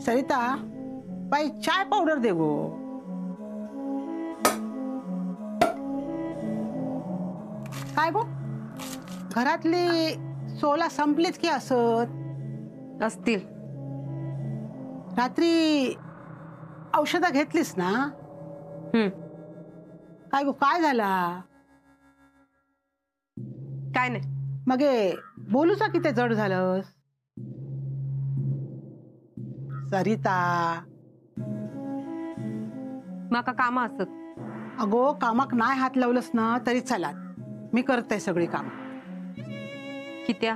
सरिता बाई चाय पावडर दे गो. काय गो घरातली सोला संपलीत की असत असतील. रात्री औषधं घेतलीस ना? काय गो काय झाला? काय नाही. मग बोलूचा किती जड झालं सरिता? माका काम असत. अगो कामाक नाही हात लावलंस ना तरी चला, मी करते सगळी काम. कित्या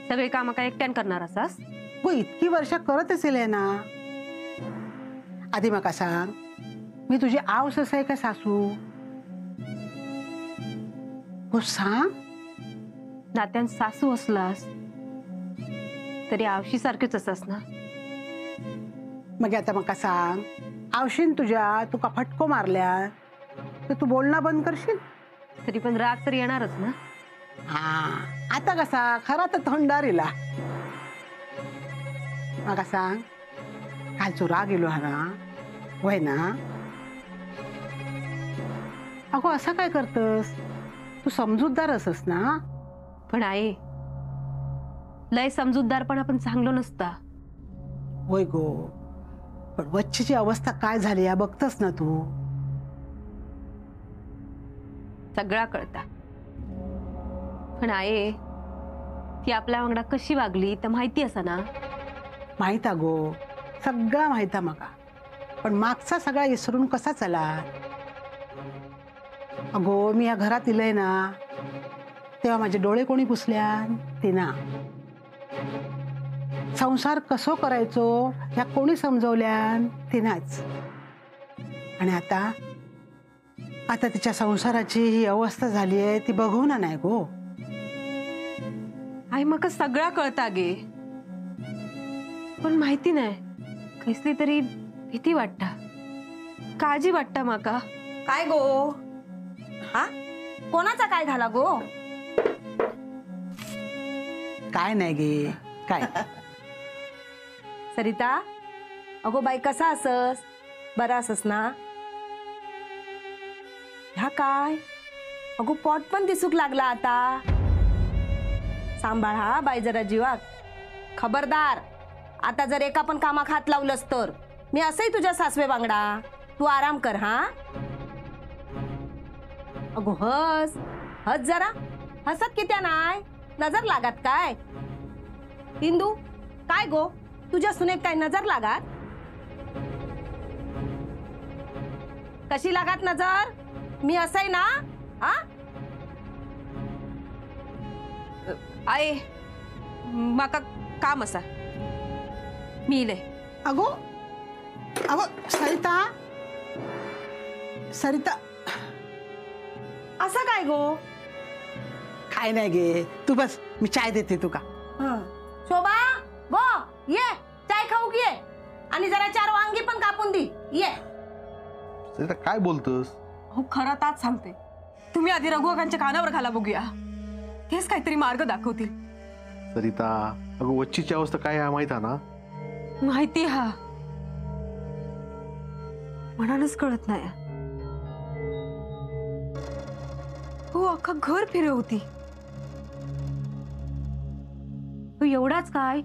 सगळी काम काय एकट्यान करणार असास? गो इतकी वर्ष करत असेल ना. आधी मका सांग, मी तुझी आऊस आहे का सासू? हो सांग. नात्यान सासू असलास तरी आवशी सारखेच असास ना. मग आता मका सांग, आवशीन तुझ्या तुका फटको मारल्या तर तू बोलणं बंद करशील? तरी पण राग तर येणारच ना. हा आता कसा खरा तर थंडारीला. मका सांग, कालचो राग येलो हा ना, होय ना? अगो असा काय करतस? तू समजूतदार असस ना. पण आहे लय समजूतदार पण आपण चांगलो नसता. होय गो, पण वच्छीची अवस्था काय झाली या बघतस ना तू. सगळा कळता. पण आहे ती आपल्या वांगडा कशी वागली तर माहिती असा ना. माहित गो, सगळं माहित मका. पण मागचा सगळा विसरून कसा चला? अगो मी या घरात इलय ना तेव्हा माझे डोळे कोणी पुसल्या? तिना. संसार कसो करायचो ह्या कोणी समजवल्या? तिनाच. आणि आता आता तिच्या संसाराची ही अवस्था झाली आहे ती बघू ना नाही गो. आई मका सगळा कळता गे, पण माहिती नाही कसली तरी भीती वाटता, काळजी वाटता माका. काय गो? हा कोणाचा काय झाला गो? काय नाही गे काय. सरिता अगो बाई कसा असस? बरा असस ना? ह्या काय अगो पोट पण दिसूक लागला आता. सांभाळा बाई जरा जीवाक. खबरदार आता जर एका पण कामाक हात लावलंस तर मी असंही तुझ्या सासवे बांगडा. तू आराम कर. हा अगो हस हस जरा. हसत कित्या नाय? नजर लागत काय? इंदू काय गो तुझ्या सुनेक काय नजर लागत? कशी लागत नजर? मी असंय ना. हा आहे माका काम असा, मी इले. अगो अगो सरिता सरिता. असं काय गो? काय नाही गे, तू बस मी चाय देते तुका. शोभा गो ये चाय खाऊ की ये. आणि जरा 4 वांगी पण कापून दी. ये. सरिता काय बोलतोस? हो खरं ताच सांगते. तुम्ही आधी रघुकांच्या कानावर घाला बघूया, तेच काहीतरी मार्ग दाखवतील. सरिता अगं वच्चीची अवस्था काय आहे माहित आहे ना? माहिती हा, मनानच कळत नाही. हो अख्खा घर फिरवती. एवढाच काय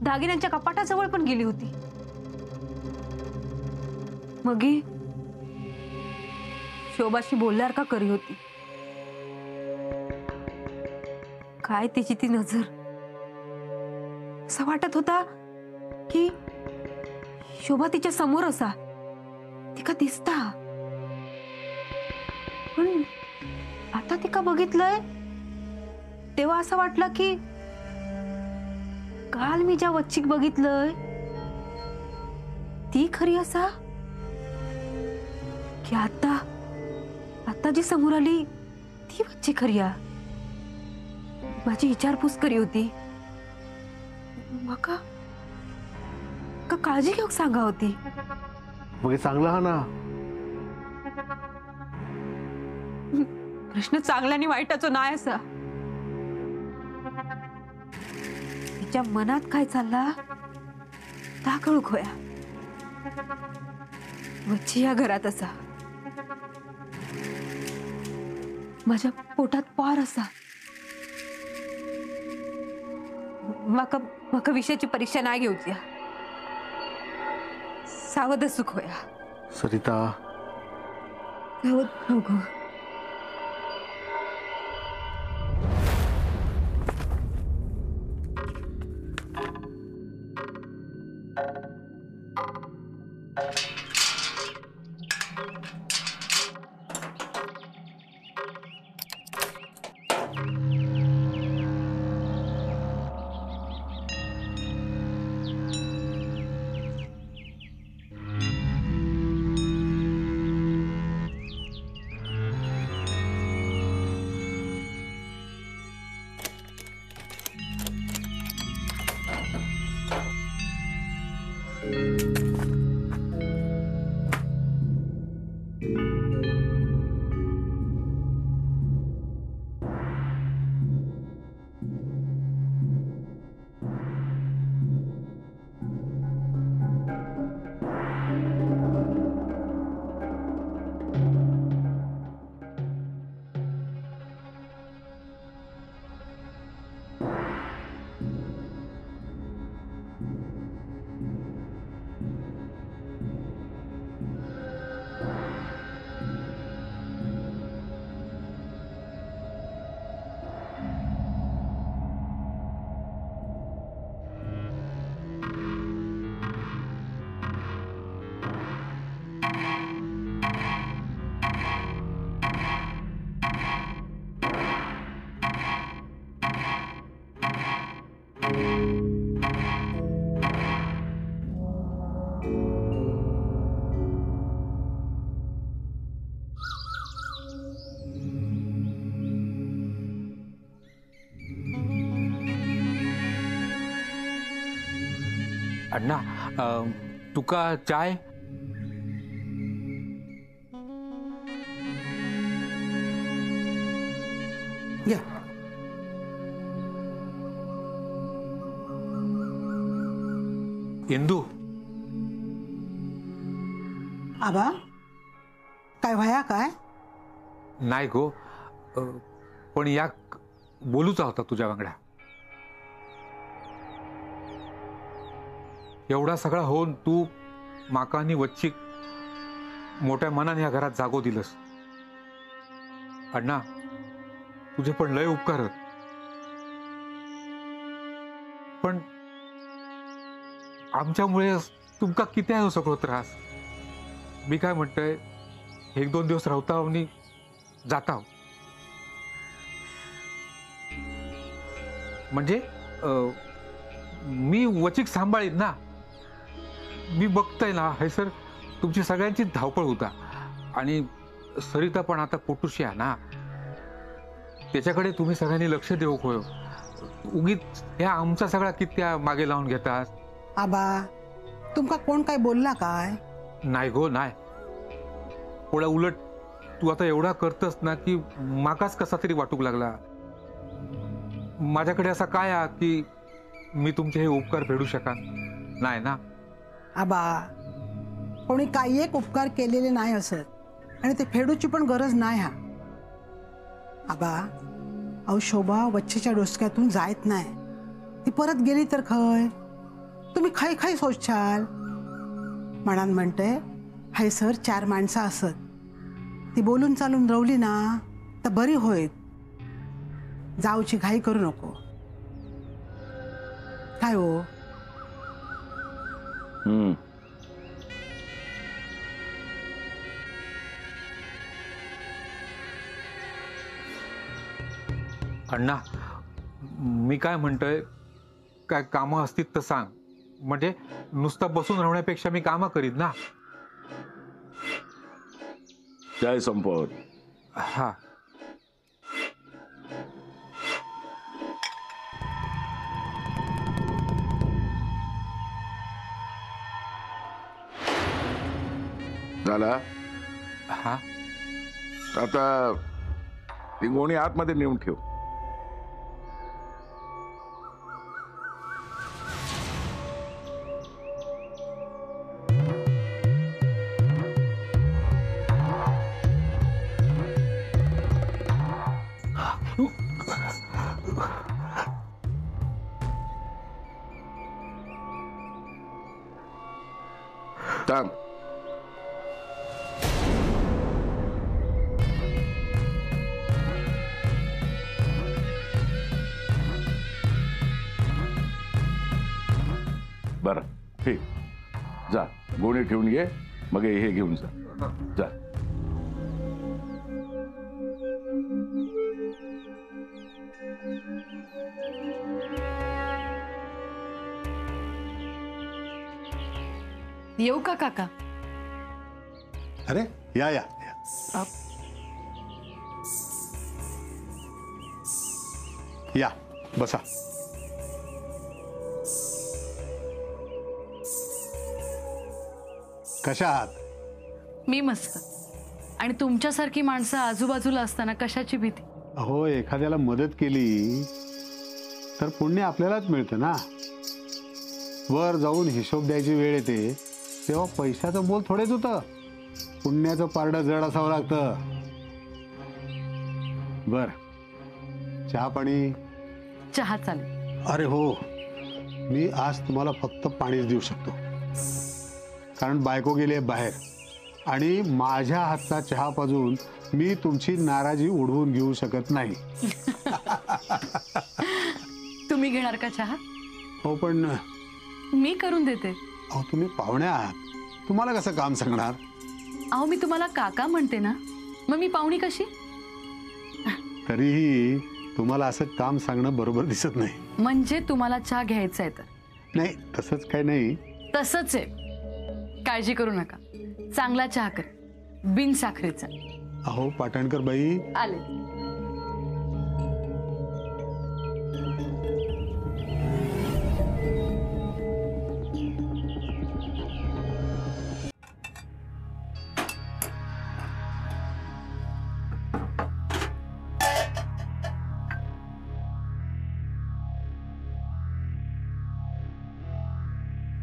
दागिन्यांच्या कपाटाजवळ पण गेली होती. मगी शोभाशी बोलल्यावर का करी होती. काय तिची ती नजर. असं वाटत होता की शोभा तिच्या समोर असा, तिका दिसता. पण आता तिका बघितलंय तेव्हा असं वाटलं की काल मी ज्या वच्चीक बघितलंय ती खरी असा, की आता आता जी समोर आली ती वच्ची खरी आ. माझी विचारपूस करी होती. मका का काळजी घेऊन सांगा होती. मग चांगलं हा ना. प्रश्न चांगला आणि वाईटाचं नाही असा. तिच्या मनात काय चालला मला कळू खोया वच्ची या घरात असा माझ्या पोटात पार असा माका माका विषयाची परीक्षा नाही घेऊची सावध सुख होया सरिता सावध नको अण्णा तुका चाय घ्या. इंदू आबा काय व्हाया काय नाही गो पण या बोलूचा होता तुझ्या वांगडा एवढा सगळा होऊन तू माका आणि वच्ची मोठ्या मनाने या घरात जागो दिलस अण्णा तुझे पण लय उपकार आहेत. पण आमच्यामुळे तुमका किती आहे सगळं त्रास. मी काय म्हणतोय एक दोन दिवस राहता आणि जाता म्हणजे मी वचिक सांभाळीन ना. मी बघतोय ना हे सर तुमची सगळ्यांची धावपळ होता आणि सरिता पण आता पोटूशी आहे ना त्याच्याकडे तुम्ही सगळ्यांनी लक्ष देऊ खोय. उगीच ह्या आमचा सगळा कित्या मागे लावून घेतात. आबा तुमका कोण काय बोलला काय नाही गो नाही थोडा उलट तू आता एवढा करतस ना की माकाच कसा तरी वाटूक लागला. माझ्याकडे असा काय आहे की मी तुमचे हे उपकार फेडू शका नाही ना. आबा कोणी काही एक उपकार केलेले नाही असत आणि ते फेडूची पण गरज नाही. हा आबा अहो शोभा वच्चेच्या डोसक्यातून जायत नाही. ती परत गेली तर खय तुम्ही खाई खाई सोचशाल. म्हणान म्हणते हाय सर 4 माणसं असत ती बोलून चालून रवली ना तर बरी होईल. जाऊची घाई करू नको काय हो. अण्णा मी काय म्हणतोय काय कामं असतील तर सांग म्हणजे नुसतं बसून राहण्यापेक्षा मी कामं करीत ना. चाय संपत. हा झाला. हा आता ती गोणी आतमध्ये नेऊन ठेव. थांब. बरं ठीक, जा गोणी ठेवून ये, मग हे घेऊन जा. येऊ का काका? अरे या या या बसा. कशा आहात? मी मस्त. आणि तुमच्यासारखी माणसं आजूबाजूला असताना कशाची भीती? अहो, एखाद्याला मदत केली तर पुण्य आपल्यालाच मिळतं ना. वर जाऊन हिशोब द्यायची वेळ येते तेव्हा पैशाचं मोल थोडेच होतं, पुण्याचं पारडं जड असावं लागतं. बर, चहा पाणी? चहा चालेल. अरे हो, मी आज तुम्हाला फक्त पाणीच देऊ शकतो, कारण बायको गेली आहे बाहेर आणि माझ्या हातचा चहा पाजून मी तुमची नाराजी उडवून घेऊ शकत नाही. तुम्ही घेणार का चहा? हो, पण मी करून देते. अहो, तुम्ही पाहुणे आहात, तुम्हाला कसं काम सांगणार? अहो, मी तुम्हाला काका म्हणते ना, मग मी पाहुणी कशी? तरीही तुम्हाला असं काम सांगणं बरोबर दिसत नाही. म्हणजे तुम्हाला चहा घ्यायचा आहे तर? नाही, तसंच काही नाही. तसंच आहे, काळजी करू नका. चांगला चहा कर, बिन साखरेचा. अहो पाटणकर बाई, आले.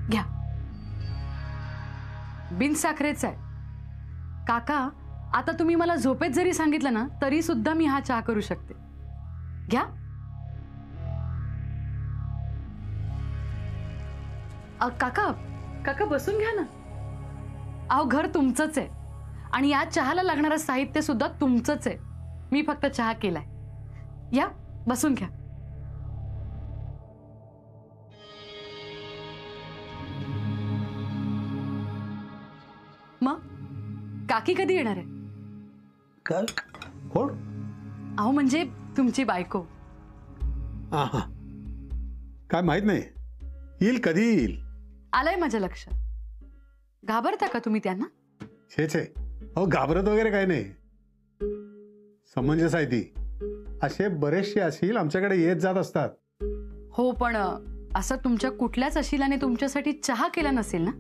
घ्या, बिन साखरेचा आहे. काका, आता तुम्ही मला झोपेत जरी सांगितलं ना तरी सुद्धा मी हा चहा करू शकते. घ्या. काका, काका बसून घ्या ना. अहो, घर तुमचंच आहे आणि या चहाला लागणारं साहित्य सुद्धा तुमचंच आहे. मी फक्त चहा केलाय. या, बसून घ्या. मग काकी कधी येणार आहे? काय? कोण? अहो, म्हणजे तुमची बायको. हा, काय माहित नाही, येईल कधी येईल. आलंय माझ्या लक्षात. घाबरता का तुम्ही त्यांना? छे, अहो घाबरत वगैरे काही नाही, समंजस आहे ती. असे बरेचसे असील आमच्याकडे येत जात असतात. हो, पण असं तुमच्या कुठल्याच अशिलाने तुमच्यासाठी चहा केला नसेल ना?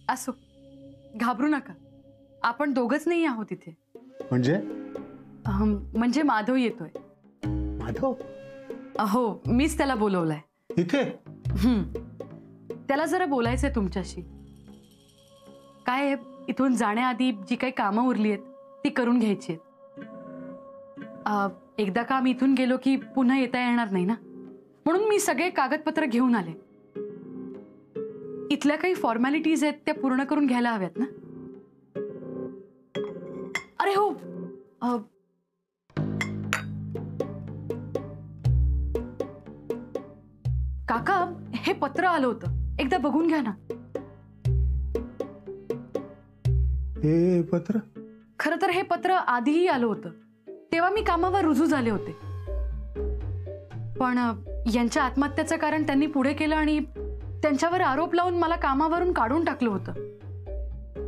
असो, घाबरू नका. आपण दोघच नाही आहोत इथे. म्हणजे? म्हणजे माधव येतोय. माधव? हो, मीच त्याला बोलवलंय इथे. त्याला जरा बोलायचंय तुमच्याशी. काय आहे, इथून जाण्याआधी जी काही कामं उरली आहेत ती करून घ्यायची आहेत. एकदा काम इथून गेलो की पुन्हा येता येणार नाही ना, म्हणून मी सगळे कागदपत्र घेऊन आले. इथल्या काही फॉर्मॅलिटीज आहेत त्या पूर्ण करून घ्यायला हव्यात ना. अरे हो, काका, हे पत्र आलं होतं, एकदा बघून घ्या ना. हे पत्र? खरं तर हे पत्र आधीही आलं होतं, तेव्हा मी कामावर रुजू झाले होते. पण यांच्या आत्महत्येचं कारण त्यांनी पुढे केलं आणि त्यांच्यावर आरोप लावून मला कामावरून काढून टाकलं होतं.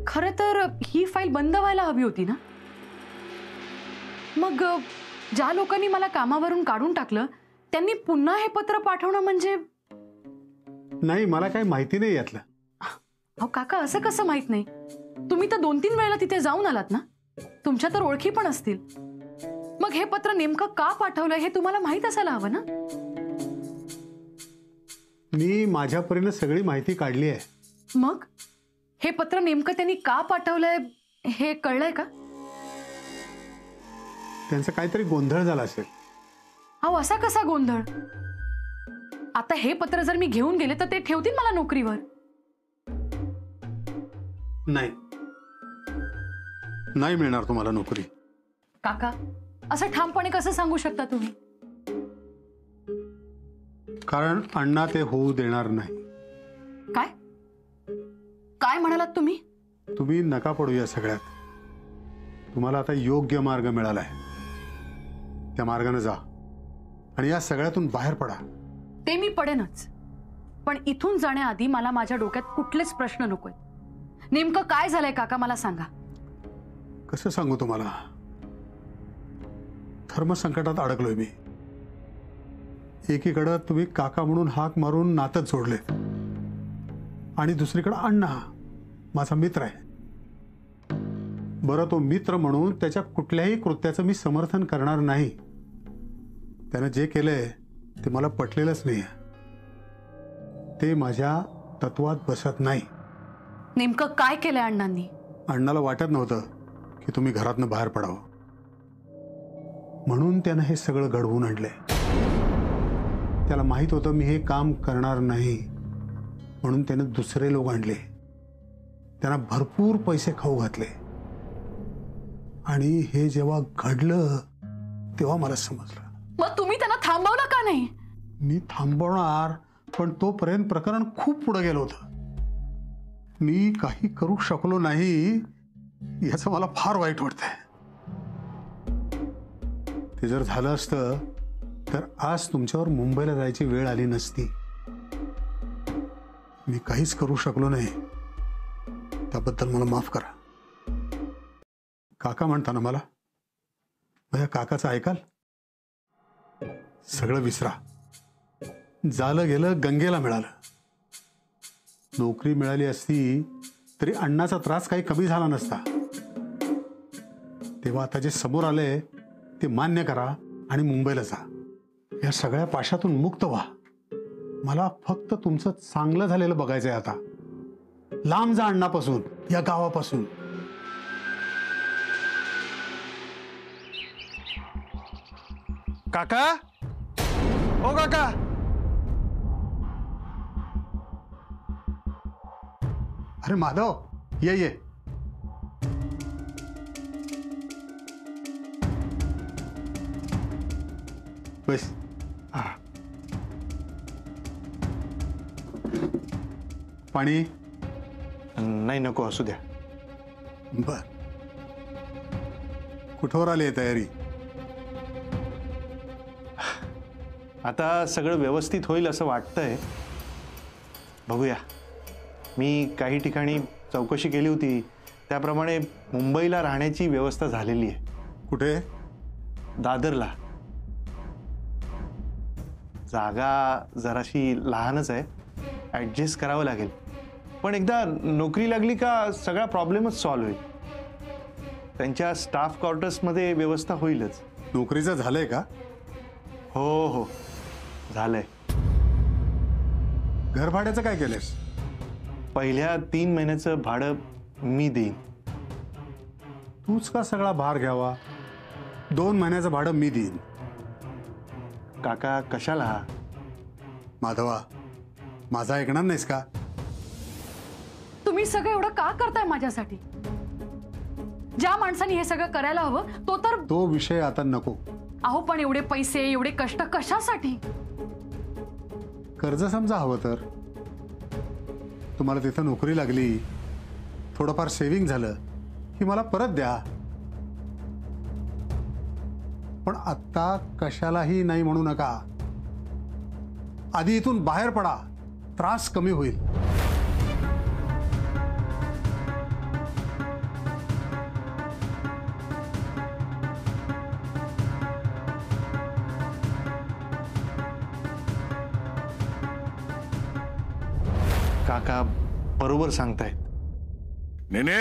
खरं तर ही फाईल बंद व्हायला हवी होती ना. मग ज्या लोकांनी मला कामावरून काढून टाकलं त्यांनी पुन्हा हे पत्र पाठवणं म्हणजे? नाही, मला काही माहिती नाही यातलं. अहो काका, असं कसं माहित नाही? तुम्ही तर 2-3 वेळेला तिथे जाऊन आलात ना, तुमच्या तर ओळखी पण असतील. मग हे पत्र नेमकं का पाठवलंय हे तुम्हाला माहित असायला हवं ना. मी माझ्या परीने सगळी माहिती काढली आहे. मग हे पत्र नेमकं त्यांनी का पाठवलंय हे कळलंय का? त्यांचा काहीतरी गोंधळ झाला असेल. अहो, असा कसा गोंधळ? आता हे पत्र जर मी घेऊन गेले तर ते ठेवतील मला नोकरीवर. नाही, नाही मिळणार तुम्हाला नोकरी. काका, असं ठामपणे कसं सांगू शकता तुम्ही? कारण अण्णा ते होऊ देणार नाही. काय काय म्हणालात तुम्ही? तुम्ही नका पडू या सगळ्यात. तुम्हाला आता योग्य मार्ग मिळालाय, त्या मार्गाने जा आणि या सगळ्यातून बाहेर पडा. ते मी पडेनच, पण इथून जाण्याआधी मला माझ्या डोक्यात कुठलेच प्रश्न नकोय. नेमकं काय झालंय काका, मला सांगा. कसं सांगू तुम्हाला? धर्मसंकटात अडकलोय मी. एकीकडं तुम्ही काका म्हणून हाक मारून नातच जोडले आणि दुसरीकडे अण्णा माझा मित्र आहे. बरं, तो मित्र म्हणून त्याच्या कुठल्याही कृत्याचं मी समर्थन करणार नाही. त्यानं जे केलंय ते मला पटलेलंच नाही. ते माझ्या तत्वात बसत नाही. नेमकं काय केलंय अण्णांनी? अण्णाला वाटत नव्हतं की तुम्ही घरातनं बाहेर पडावं, म्हणून त्यानं हे सगळं घडवून आणलंय. त्याला माहित होतं मी हे काम करणार नाही, म्हणून त्यानं दुसरे लोक आणले. त्यांना भरपूर पैसे खाऊ घातले आणि हे जेव्हा घडलं तेव्हा मला समजलं. मग तुम्ही त्यांना थांबवलं का नाही? मी थांबवणार, पण तोपर्यंत प्रकरण खूप पुढे गेलं होतं. मी काही करू शकलो नाही याचं मला फार वाईट वाटतंय. ते जर झालं असतं तर आज तुमच्यावर मुंबईला जायची वेळ आली नसती. मी काहीच करू शकलो नाही, त्याबद्दल मला माफ करा. काका म्हणता ना मला, माझ्या काकाचं ऐकाल? सगळं विसरा. झालं गेलं गंगेला मिळालं. नोकरी मिळाली असती तरी अण्णाचा त्रास काही कमी झाला नसता. तेव्हा आता जे समोर आले ते मान्य करा आणि मुंबईला जा. या सगळ्या पाशातून मुक्त व्हा. मला फक्त तुमचं चांगलं झालेलं बघायचंय. आता लांब जा अण्णापासून, या गावापासून. काका, ओ काका. अरे माधव, ये ये. बस. पाणी नाही, नको, असू द्या. बर. कुठवर आली आहे तयारी? आता सगळं व्यवस्थित होईल असं वाटतंय. बघूया. मी काही ठिकाणी चौकशी केली होती, त्याप्रमाणे मुंबईला राहण्याची व्यवस्था झालेली आहे. कुठे? दादरला. जागा जराशी लहानच आहे, ॲडजस्ट करावं लागेल. पण एकदा नोकरी लागली का सगळा प्रॉब्लेमच सॉल्व्ह होईल. त्यांच्या स्टाफ क्वार्टर्समध्ये व्यवस्था होईलच. नोकरीचं झालंय का? हो हो, झालंय. घर भाड्याचं काय केलंयस? पहिल्या 3 महिन्याचं भाडं मी देईन. तूच का सगळा भार घ्यावा? 2 महिन्याचं भाडं मी देईन. काका, कशाला? माधवा, माझा ऐकणार नाहीस का? तुम्ही सगळं एवढं का करताय माझ्यासाठी? ज्या माणसाने हे सगळं करायला हवं तो विषय आता नको. अहो, पण एवढे पैसे, एवढे कष्ट कशासाठी? कर्ज समजा हवं तर. तुम्हाला तिथं नोकरी लागली, थोडंफार सेव्हिंग झालं की मला परत द्या. पण आत्ता कशालाही नाही म्हणू नका. आधी इथून बाहेर पडा, त्रास कमी होईल. काका बरोबर सांगतायत. नेने,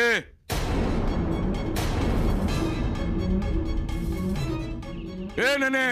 ए नेने,